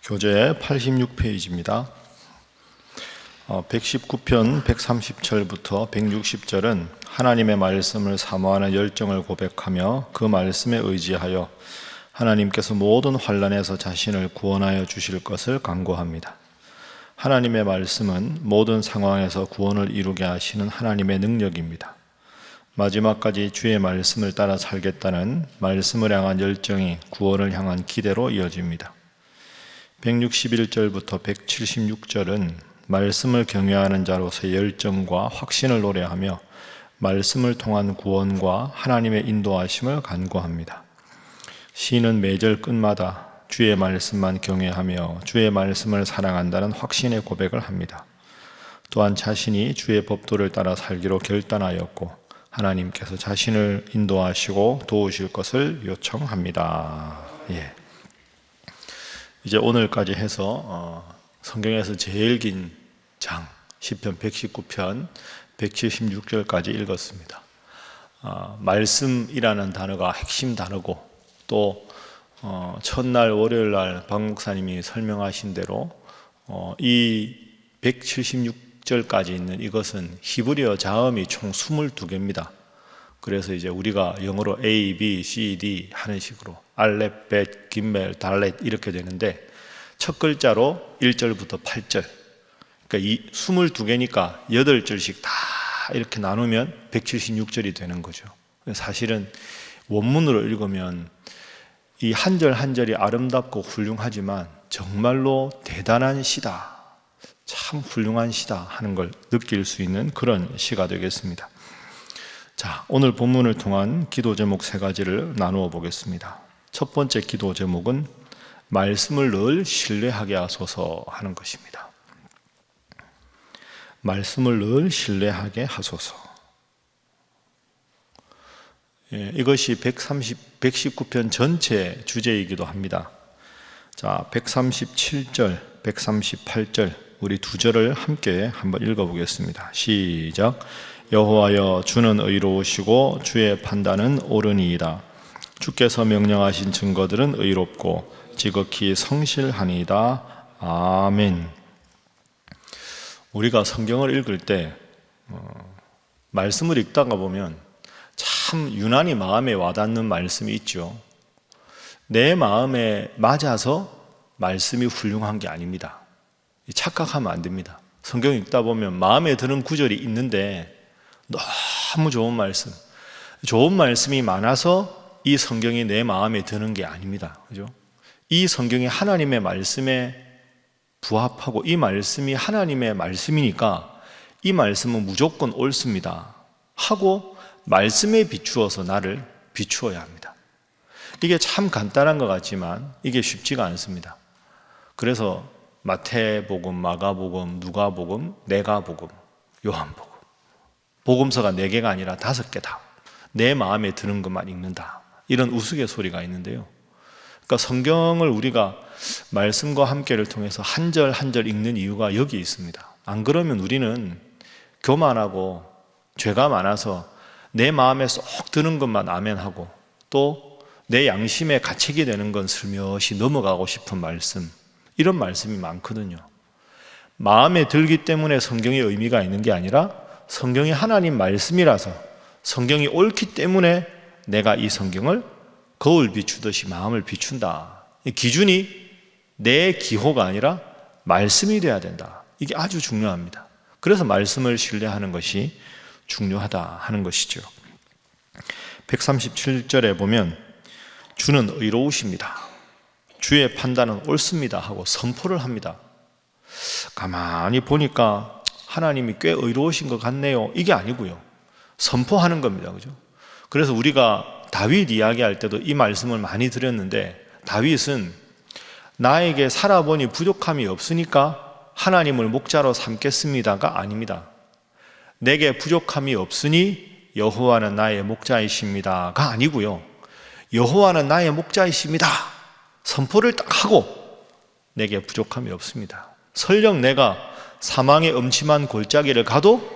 교재 86페이지입니다. 119편 130절부터 160절은 하나님의 말씀을 사모하는 열정을 고백하며 그 말씀에 의지하여 하나님께서 모든 환난에서 자신을 구원하여 주실 것을 간구합니다. 하나님의 말씀은 모든 상황에서 구원을 이루게 하시는 하나님의 능력입니다. 마지막까지 주의 말씀을 따라 살겠다는 말씀을 향한 열정이 구원을 향한 기대로 이어집니다. 161절부터 176절은 말씀을 경외하는 자로서의 열정과 확신을 노래하며 말씀을 통한 구원과 하나님의 인도하심을 간구합니다. 시인은 매절 끝마다 주의 말씀만 경외하며 주의 말씀을 사랑한다는 확신의 고백을 합니다. 또한 자신이 주의 법도를 따라 살기로 결단하였고 하나님께서 자신을 인도하시고 도우실 것을 요청합니다. 이제 오늘까지 해서 성경에서 제일 긴 장, 시편 119편 176절까지 읽었습니다. 말씀이라는 단어가 핵심 단어고 또 첫날 월요일날 박 목사님이 설명하신 대로 이 176절까지 있는 이것은 히브리어 자음이 총 22개입니다. 그래서 이제 우리가 영어로 A, B, C, D 하는 식으로 알렙, 벳, 김멜, 달렛 이렇게 되는데 첫 글자로 1절부터 8절, 그러니까 이 22개니까 8절씩 다 이렇게 나누면 176절이 되는 거죠. 사실은 원문으로 읽으면 이 한 절 한 절이 아름답고 훌륭하지만 정말로 대단한 시다, 참 훌륭한 시다 하는 걸 느낄 수 있는 그런 시가 되겠습니다. 자, 오늘 본문을 통한 기도 제목 3가지를 나누어 보겠습니다. 첫 번째 기도 제목은 말씀을 늘 신뢰하게 하소서 하는 것입니다. 말씀을 늘 신뢰하게 하소서. 이것이 119편 전체 주제이기도 합니다. 자, 137절, 138절 우리 두 절을 함께 한번 읽어보겠습니다. 시작. 여호와여, 주는 의로우시고 주의 판단은 옳으니이다. 주께서 명령하신 증거들은 의롭고 지극히 성실하니이다. 아멘. 우리가 성경을 읽을 때 말씀을 읽다가 보면 참 유난히 마음에 와닿는 말씀이 있죠. 내 마음에 맞아서 말씀이 훌륭한 게 아닙니다. 착각하면 안 됩니다. 성경 읽다 보면 마음에 드는 구절이 있는데 너무 좋은 말씀이 많아서 이 성경이 내 마음에 드는 게 아닙니다. 그죠? 이 성경이 하나님의 말씀에 부합하고 이 말씀이 하나님의 말씀이니까 이 말씀은 무조건 옳습니다 하고 말씀에 비추어서 나를 비추어야 합니다. 이게 참 간단한 것 같지만 이게 쉽지가 않습니다. 그래서 마태복음, 마가복음, 누가복음, 내가복음, 요한복음, 복음서가 4개가 아니라 5개다. 내 마음에 드는 것만 읽는다. 이런 우스갯소리가 있는데요. 그러니까 성경을 우리가 말씀과 함께를 통해서 한 절 한 절 읽는 이유가 여기 있습니다. 안 그러면 우리는 교만하고 죄가 많아서 내 마음에 쏙 드는 것만 아멘하고 또 내 양심에 가책이 되는 건 슬며시 넘어가고 싶은 말씀, 이런 말씀이 많거든요. 마음에 들기 때문에 성경의 의미가 있는 게 아니라 성경이 하나님 말씀이라서 성경이 옳기 때문에 내가 이 성경을 거울 비추듯이 마음을 비춘다. 이 기준이 내 기호가 아니라 말씀이 돼야 된다. 이게 아주 중요합니다. 그래서 말씀을 신뢰하는 것이 중요하다 하는 것이죠. 137절에 보면 주는 의로우십니다. 주의 판단은 옳습니다 하고 선포를 합니다. 가만히 보니까 하나님이 꽤 의로우신 것 같네요. 이게 아니고요. 선포하는 겁니다. 그죠? 그래서 우리가 다윗 이야기할 때도 이 말씀을 많이 드렸는데 다윗은 나에게 살아보니 부족함이 없으니까 하나님을 목자로 삼겠습니다가 아닙니다. 내게 부족함이 없으니 여호와는 나의 목자이십니다가 아니고요. 여호와는 나의 목자이십니다. 선포를 딱 하고 내게 부족함이 없습니다. 설령 내가 사망의 음침한 골짜기를 가도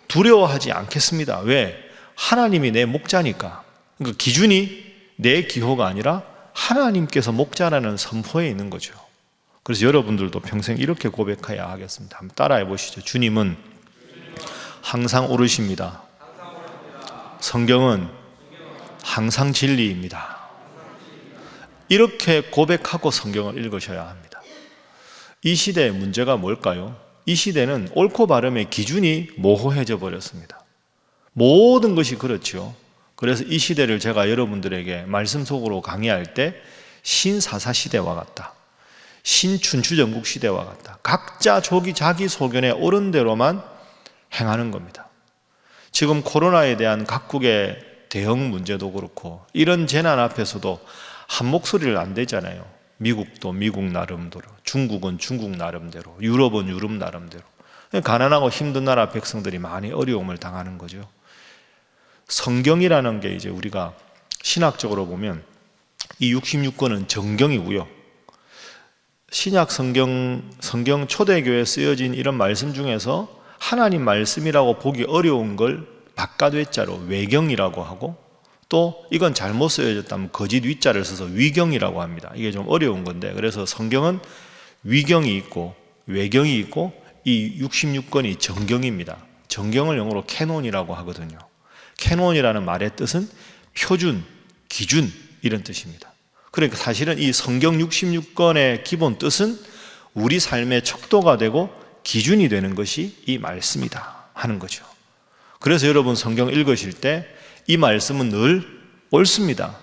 두려워하지 않겠습니다. 왜? 하나님이 내 목자니까. 그러니까 기준이 내 기호가 아니라 하나님께서 목자라는 선포에 있는 거죠. 그래서 여러분들도 평생 이렇게 고백해야 하겠습니다. 한번 따라해 보시죠. 주님은 항상 옳으십니다. 성경은 항상 진리입니다. 이렇게 고백하고 성경을 읽으셔야 합니다. 이 시대의 문제가 뭘까요? 이 시대는 옳고 바름의 기준이 모호해져 버렸습니다. 모든 것이 그렇죠. 그래서 이 시대를 제가 여러분들에게 말씀 속으로 강의할 때 신사사 시대와 같다, 신춘추전국 시대와 같다, 각자 자기 소견에 옳은 대로만 행하는 겁니다. 지금 코로나에 대한 각국의 대응 문제도 그렇고 이런 재난 앞에서도 한 목소리를 안 내잖아요. 미국도 미국 나름대로, 중국은 중국 나름대로, 유럽은 유럽 나름대로. 가난하고 힘든 나라 백성들이 많이 어려움을 당하는 거죠. 성경이라는 게 이제 우리가 신학적으로 보면 이 66권은 정경이고요. 신약 성경 초대교회에 쓰여진 이런 말씀 중에서 하나님 말씀이라고 보기 어려운 걸 바깥 외자로 외경이라고 하고, 또 이건 잘못 쓰여졌다면 거짓 위자를 써서 위경이라고 합니다. 이게 좀 어려운 건데, 그래서 성경은 위경이 있고 외경이 있고 이 66권이 정경입니다. 정경을 영어로 캐논이라고 하거든요. 캐논이라는 말의 뜻은 표준, 기준 이런 뜻입니다. 그러니까 사실은 이 성경 66권의 기본 뜻은 우리 삶의 척도가 되고 기준이 되는 것이 이 말씀이다 하는 거죠. 그래서 여러분 성경 읽으실 때 이 말씀은 늘 옳습니다,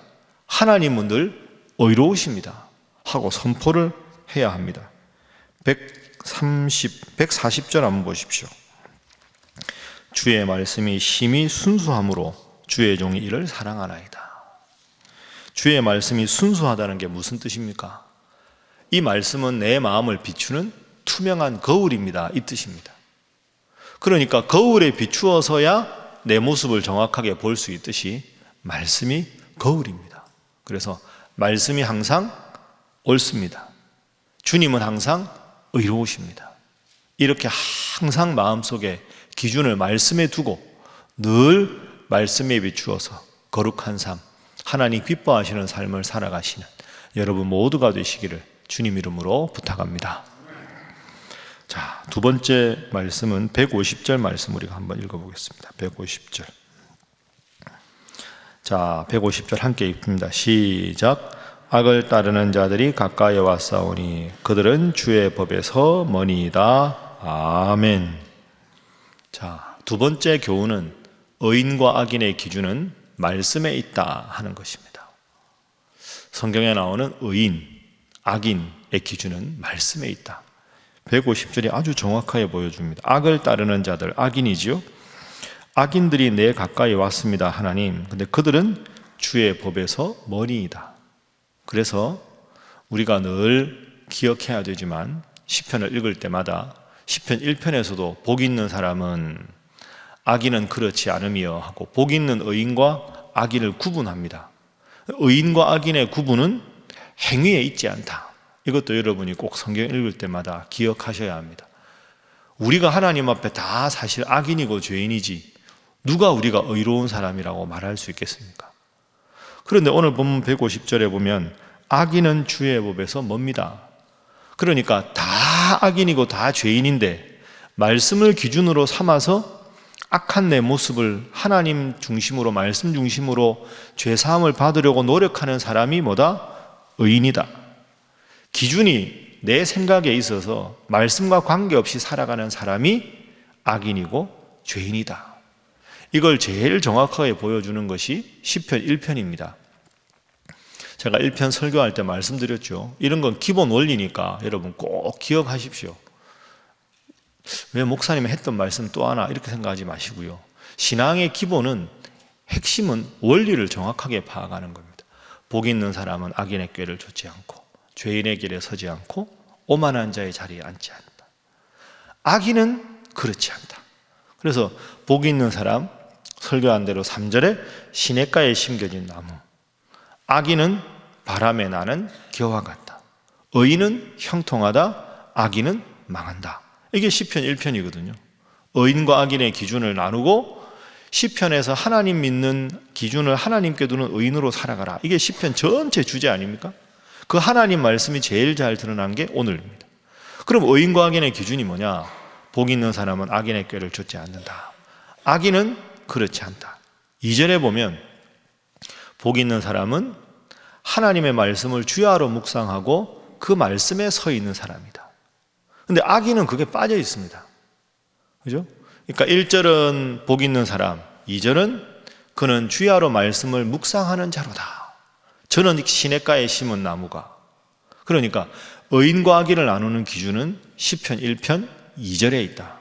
하나님은 늘 의로우십니다 하고 선포를 해야 합니다. 140절 한번 보십시오. 주의 말씀이 심히 순수함으로 주의 종이 이를 사랑하나이다. 주의 말씀이 순수하다는 게 무슨 뜻입니까? 이 말씀은 내 마음을 비추는 투명한 거울입니다, 이 뜻입니다. 그러니까 거울에 비추어서야 내 모습을 정확하게 볼 수 있듯이 말씀이 거울입니다. 그래서 말씀이 항상 옳습니다. 주님은 항상 의로우십니다. 이렇게 항상 마음속에 기준을 말씀에 두고 늘 말씀에 비추어서 거룩한 삶, 하나님 기뻐하시는 삶을 살아가시는 여러분 모두가 되시기를 주님 이름으로 부탁합니다. 자, 두 번째 말씀은 150절 말씀 우리가 한번 읽어보겠습니다. 150절. 자, 150절 함께 읽습니다. 시작. 악을 따르는 자들이 가까이 왔사오니 그들은 주의 법에서 머니이다. 아멘. 자, 두 번째 교훈은 의인과 악인의 기준은 말씀에 있다 하는 것입니다. 성경에 나오는 의인, 악인의 기준은 말씀에 있다. 150절이 아주 정확하게 보여줍니다. 악을 따르는 자들, 악인이지요. 악인들이 내 가까이 왔습니다, 하나님. 근데 그들은 주의 법에서 머니이다. 그래서 우리가 늘 기억해야 되지만 시편을 읽을 때마다 시편 1편에서도 복 있는 사람은 악인은 그렇지 않으며 하고 복 있는 의인과 악인을 구분합니다. 의인과 악인의 구분은 행위에 있지 않다. 이것도 여러분이 꼭 성경 읽을 때마다 기억하셔야 합니다. 우리가 하나님 앞에 다 사실 악인이고 죄인이지 누가 우리가 의로운 사람이라고 말할 수 있겠습니까? 그런데 오늘 본문 150절에 보면 악인은 주의 법에서 멉니다. 그러니까 다 악인이고 다 죄인인데 말씀을 기준으로 삼아서 악한 내 모습을 하나님 중심으로, 말씀 중심으로 죄사함을 받으려고 노력하는 사람이 뭐다? 의인이다. 기준이 내 생각에 있어서 말씀과 관계없이 살아가는 사람이 악인이고 죄인이다. 이걸 제일 정확하게 보여주는 것이 시편 1편입니다. 제가 1편 설교할 때 말씀드렸죠. 이런 건 기본 원리니까 여러분 꼭 기억하십시오. 왜 목사님이 했던 말씀 또 하나 이렇게 생각하지 마시고요. 신앙의 기본은, 핵심은 원리를 정확하게 파악하는 겁니다. 복 있는 사람은 악인의 꾀를 좇지 않고 죄인의 길에 서지 않고 오만한 자의 자리에 앉지 않는다. 악인은 그렇지 않다. 그래서 복 있는 사람, 설교한 대로 3절에 시냇가에 심겨진 나무, 악인은 바람에 나는 겨와 같다. 의인은 형통하다, 악인은 망한다. 이게 시편 1편이거든요. 의인과 악인의 기준을 나누고 시편에서 하나님 믿는 기준을 하나님께 두는 의인으로 살아가라. 이게 시편 전체 주제 아닙니까? 그 하나님 말씀이 제일 잘 드러난 게 오늘입니다. 그럼 의인과 악인의 기준이 뭐냐? 복 있는 사람은 악인의 꾀를 좇지 않는다. 악인은 그렇지 않다. 2절에 보면 복 있는 사람은 하나님의 말씀을 주야로 묵상하고 그 말씀에 서 있는 사람이다. 근데 악인은 그게 빠져 있습니다. 그죠? 그러니까 1절은 복 있는 사람, 2절은 그는 주야로 말씀을 묵상하는 자로다. 저는 시냇가에 심은 나무가. 그러니까 의인과 악인을 나누는 기준은 시편 1편 2절에 있다.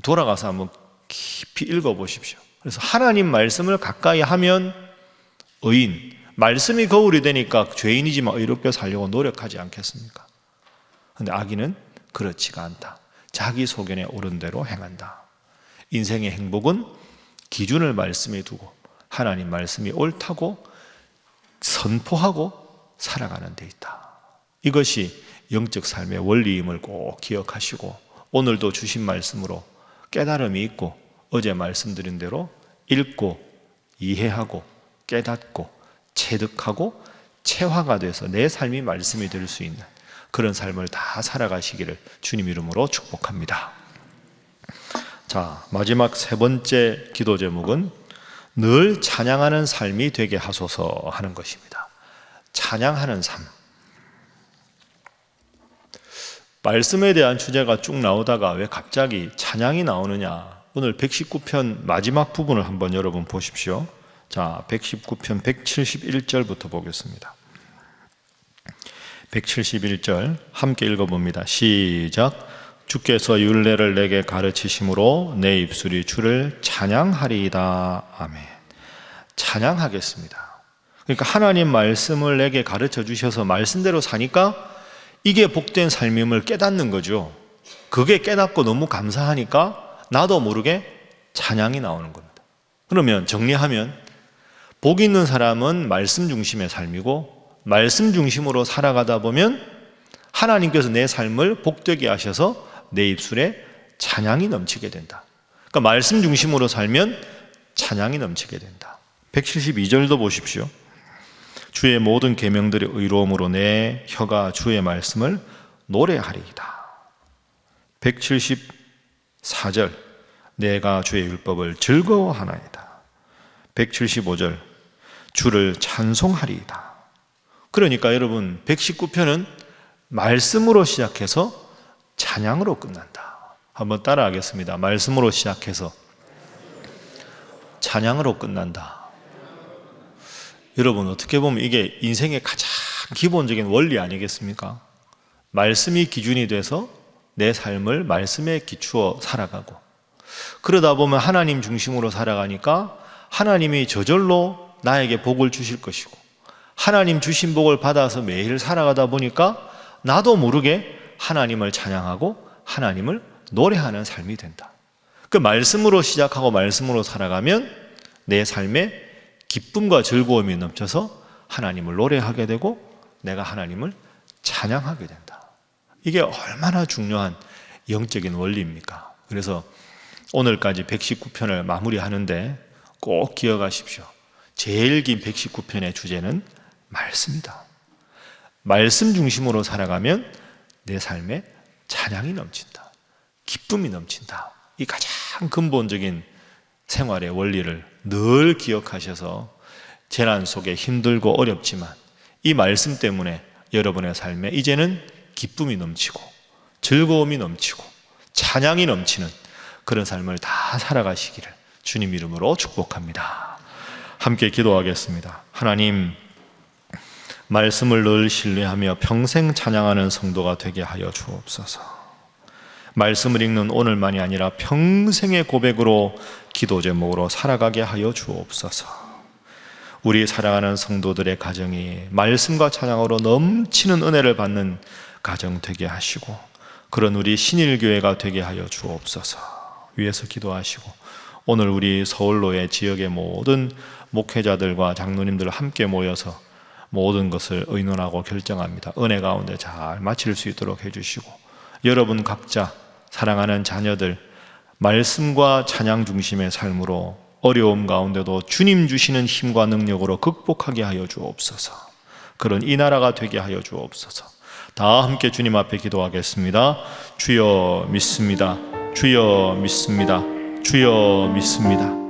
돌아가서 한번 깊이 읽어보십시오. 그래서 하나님 말씀을 가까이 하면 의인, 말씀이 거울이 되니까 죄인이지만 의롭게 살려고 노력하지 않겠습니까? 그런데 악인은 그렇지가 않다. 자기 소견에 옳은 대로 행한다. 인생의 행복은 기준을 말씀에 두고 하나님 말씀이 옳다고 선포하고 살아가는 데 있다. 이것이 영적 삶의 원리임을 꼭 기억하시고 오늘도 주신 말씀으로 깨달음이 있고 어제 말씀드린 대로 읽고 이해하고 깨닫고 체득하고 체화가 돼서 내 삶이 말씀이 될 수 있는 그런 삶을 다 살아가시기를 주님 이름으로 축복합니다. 자, 마지막 세 번째 기도 제목은 늘 찬양하는 삶이 되게 하소서 하는 것입니다. 찬양하는 삶. 말씀에 대한 주제가 쭉 나오다가 왜 갑자기 찬양이 나오느냐? 오늘 119편 마지막 부분을 한번 여러분 보십시오. 자, 119편 171절부터 보겠습니다. 171절 함께 읽어봅니다. 시작. 주께서 율례를 내게 가르치심으로 내 입술이 주를 찬양하리이다. 아멘. 찬양하겠습니다. 그러니까 하나님 말씀을 내게 가르쳐 주셔서 말씀대로 사니까 이게 복된 삶임을 깨닫는 거죠. 그게 깨닫고 너무 감사하니까 나도 모르게 찬양이 나오는 겁니다. 그러면 정리하면 복 있는 사람은 말씀 중심의 삶이고 말씀 중심으로 살아가다 보면 하나님께서 내 삶을 복되게 하셔서 내 입술에 찬양이 넘치게 된다. 그러니까 말씀 중심으로 살면 찬양이 넘치게 된다. 172절도 보십시오. 주의 모든 계명들의 의로움으로 내 혀가 주의 말씀을 노래하리이다. 174절 내가 주의 율법을 즐거워하나이다. 175절 주를 찬송하리이다. 그러니까 여러분 119편은 말씀으로 시작해서 찬양으로 끝난다. 한번 따라하겠습니다. 말씀으로 시작해서 찬양으로 끝난다. 여러분 어떻게 보면 이게 인생의 가장 기본적인 원리 아니겠습니까? 말씀이 기준이 돼서 내 삶을 말씀에 기추어 살아가고 그러다 보면 하나님 중심으로 살아가니까 하나님이 저절로 나에게 복을 주실 것이고 하나님 주신 복을 받아서 매일 살아가다 보니까 나도 모르게 하나님을 찬양하고 하나님을 노래하는 삶이 된다. 그 말씀으로 시작하고 말씀으로 살아가면 내 삶에 기쁨과 즐거움이 넘쳐서 하나님을 노래하게 되고 내가 하나님을 찬양하게 된다. 이게 얼마나 중요한 영적인 원리입니까? 그래서 오늘까지 119편을 마무리하는데 꼭 기억하십시오. 제일 긴 119편의 주제는 말씀이다. 말씀 중심으로 살아가면 내 삶에 찬양이 넘친다. 기쁨이 넘친다. 이 가장 근본적인 생활의 원리를 늘 기억하셔서 재난 속에 힘들고 어렵지만 이 말씀 때문에 여러분의 삶에 이제는 기쁨이 넘치고 즐거움이 넘치고 찬양이 넘치는 그런 삶을 다 살아가시기를 주님 이름으로 축복합니다. 함께 기도하겠습니다. 하나님, 말씀을 늘 신뢰하며 평생 찬양하는 성도가 되게 하여 주옵소서. 말씀을 읽는 오늘만이 아니라 평생의 고백으로 기도 제목으로 살아가게 하여 주옵소서. 우리 사랑하는 성도들의 가정이 말씀과 찬양으로 넘치는 은혜를 받는 가정 되게 하시고 그런 우리 신일교회가 되게 하여 주옵소서. 위에서 기도하시고 오늘 우리 서울로의 지역의 모든 목회자들과 장로님들 함께 모여서 모든 것을 의논하고 결정합니다. 은혜 가운데 잘 마칠 수 있도록 해주시고 여러분 각자 사랑하는 자녀들 말씀과 찬양 중심의 삶으로 어려움 가운데도 주님 주시는 힘과 능력으로 극복하게 하여 주옵소서. 그런 이 나라가 되게 하여 주옵소서. 다 함께 주님 앞에 기도하겠습니다. 주여 믿습니다. 주여 믿습니다. 주여 믿습니다.